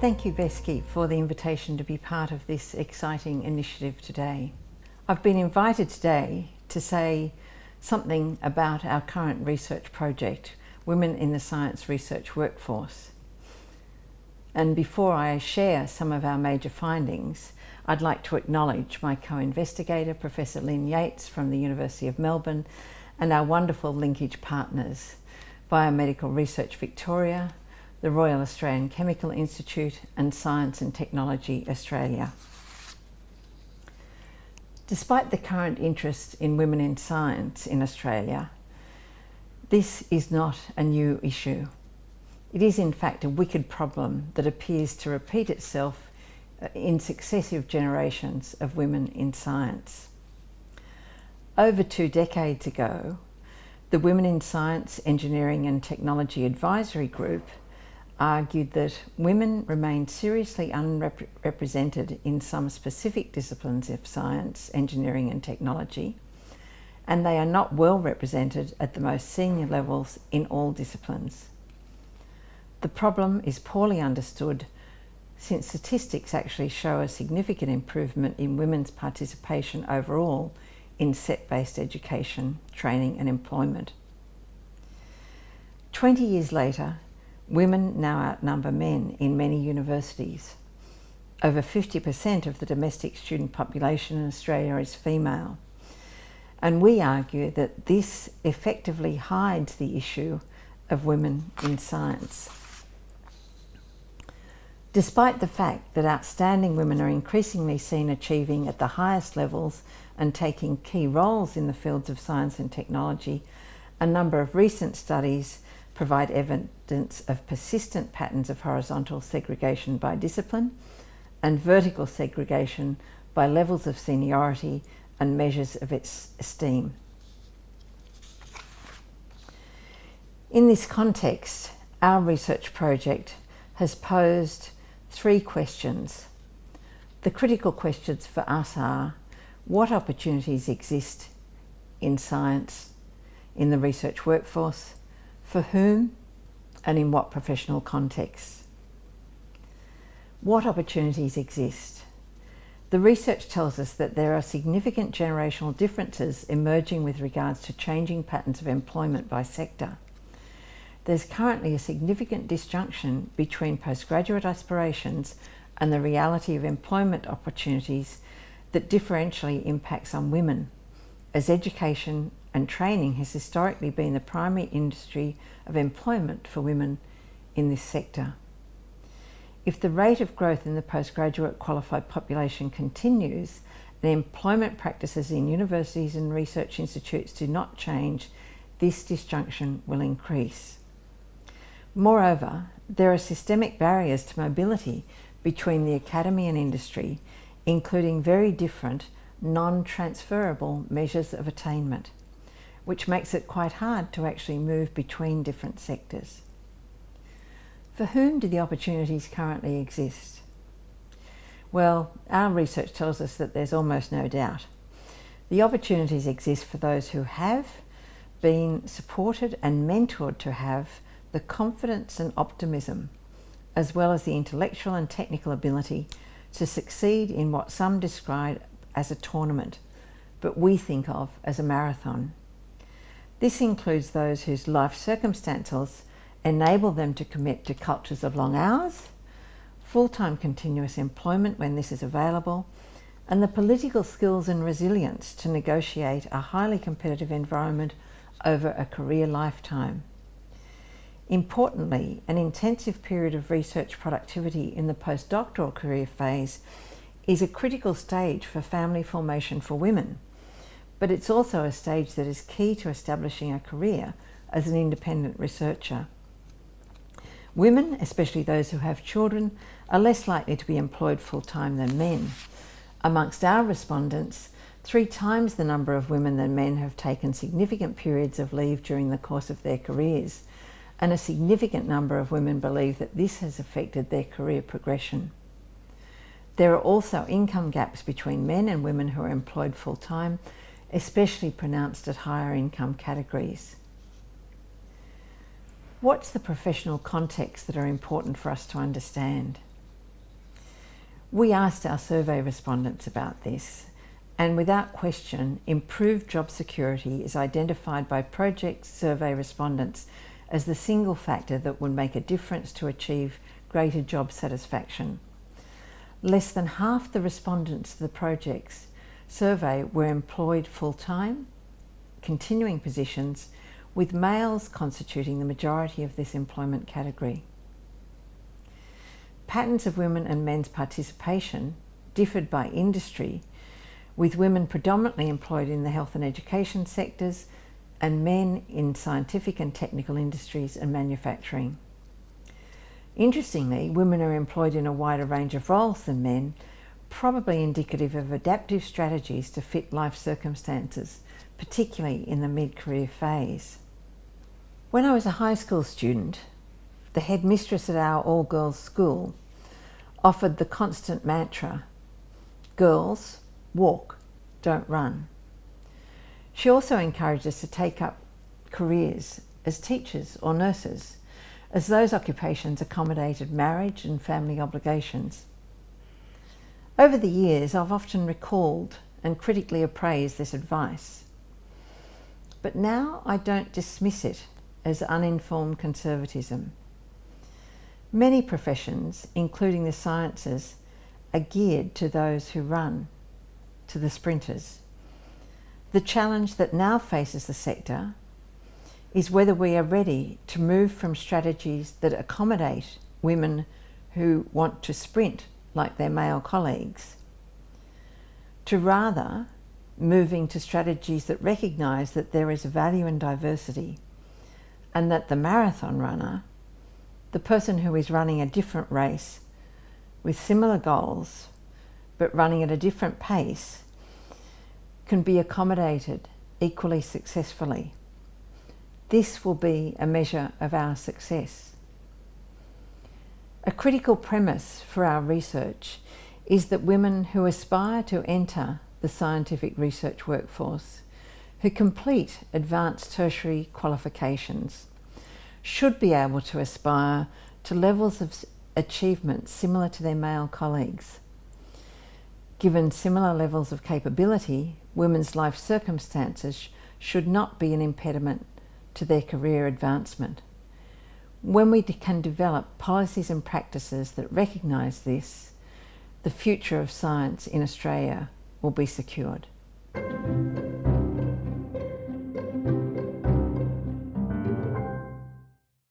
Thank you, Veski, for the invitation to be part of this exciting initiative today. I've been invited today to say something about our current research project, Women in the Science Research Workforce. And before I share some of our major findings, I'd like to acknowledge my co-investigator, Professor Lynn Yates from the University of Melbourne, and our wonderful linkage partners, Biomedical Research Victoria, the Royal Australian Chemical Institute, and Science and Technology Australia. Despite the current interest in women in science in Australia, this is not a new issue. It is in fact a wicked problem that appears to repeat itself in successive generations of women in science. Over 2 decades ago, the Women in Science, Engineering and Technology Advisory Group argued that women remain seriously unrepresented in some specific disciplines of science, engineering and technology, and they are not well represented at the most senior levels in all disciplines. The problem is poorly understood since statistics actually show a significant improvement in women's participation overall in set-based education, training and employment. 20 years later, women now outnumber men in many universities. Over 50% of the domestic student population in Australia is female. And we argue that this effectively hides the issue of women in science. Despite the fact that outstanding women are increasingly seen achieving at the highest levels and taking key roles in the fields of science and technology, a number of recent studies provide evidence of persistent patterns of horizontal segregation by discipline and vertical segregation by levels of seniority and measures of its esteem. In this context, our research project has posed 3 questions. The critical questions for us are: what opportunities exist in science, in the research workforce, for whom, and in what professional contexts? What opportunities exist? The research tells us that there are significant generational differences emerging with regards to changing patterns of employment by sector. There's currently a significant disjunction between postgraduate aspirations and the reality of employment opportunities that differentially impacts on women, as education and training has historically been the primary industry of employment for women in this sector. If the rate of growth in the postgraduate qualified population continues and employment practices in universities and research institutes do not change, this disjunction will increase. Moreover, there are systemic barriers to mobility between the academy and industry, including very different, non-transferable measures of attainment, which makes it quite hard to actually move between different sectors. For whom do the opportunities currently exist? Well, our research tells us that there's almost no doubt. The opportunities exist for those who have been supported and mentored to have the confidence and optimism, as well as the intellectual and technical ability to succeed in what some describe as a tournament, but we think of as a marathon. This includes those whose life circumstances enable them to commit to cultures of long hours, full-time continuous employment when this is available, and the political skills and resilience to negotiate a highly competitive environment over a career lifetime. Importantly, an intensive period of research productivity in the postdoctoral career phase is a critical stage for family formation for women, but it's also a stage that is key to establishing a career as an independent researcher. Women, especially those who have children, are less likely to be employed full-time than men. Amongst our respondents, 3 times the number of women than men have taken significant periods of leave during the course of their careers, and a significant number of women believe that this has affected their career progression. There are also income gaps between men and women who are employed full-time, especially pronounced at higher income categories. What's the professional context that are important for us to understand? We asked our survey respondents about this, and without question, improved job security is identified by project survey respondents as the single factor that would make a difference to achieve greater job satisfaction. Less than half the respondents to the project's survey were employed full-time, continuing positions, with males constituting the majority of this employment category. Patterns of women and men's participation differed by industry, with women predominantly employed in the health and education sectors and men in scientific and technical industries and manufacturing. Interestingly, women are employed in a wider range of roles than men, probably indicative of adaptive strategies to fit life circumstances, particularly in the mid-career phase. When I was a high school student, the headmistress at our all-girls school offered the constant mantra, "Girls, walk, don't run." She also encouraged us to take up careers as teachers or nurses, as those occupations accommodated marriage and family obligations. Over the years, I've often recalled and critically appraised this advice. But now I don't dismiss it as uninformed conservatism. Many professions, including the sciences, are geared to those who run, to the sprinters. The challenge that now faces the sector is whether we are ready to move from strategies that accommodate women who want to sprint like their male colleagues, to rather moving to strategies that recognise that there is value in diversity and that the marathon runner, the person who is running a different race with similar goals but running at a different pace, can be accommodated equally successfully. This will be a measure of our success. A critical premise for our research is that women who aspire to enter the scientific research workforce, who complete advanced tertiary qualifications, should be able to aspire to levels of achievement similar to their male colleagues. Given similar levels of capability, women's life circumstances should not be an impediment to their career advancement. When we can develop policies and practices that recognise this, the future of science in Australia will be secured.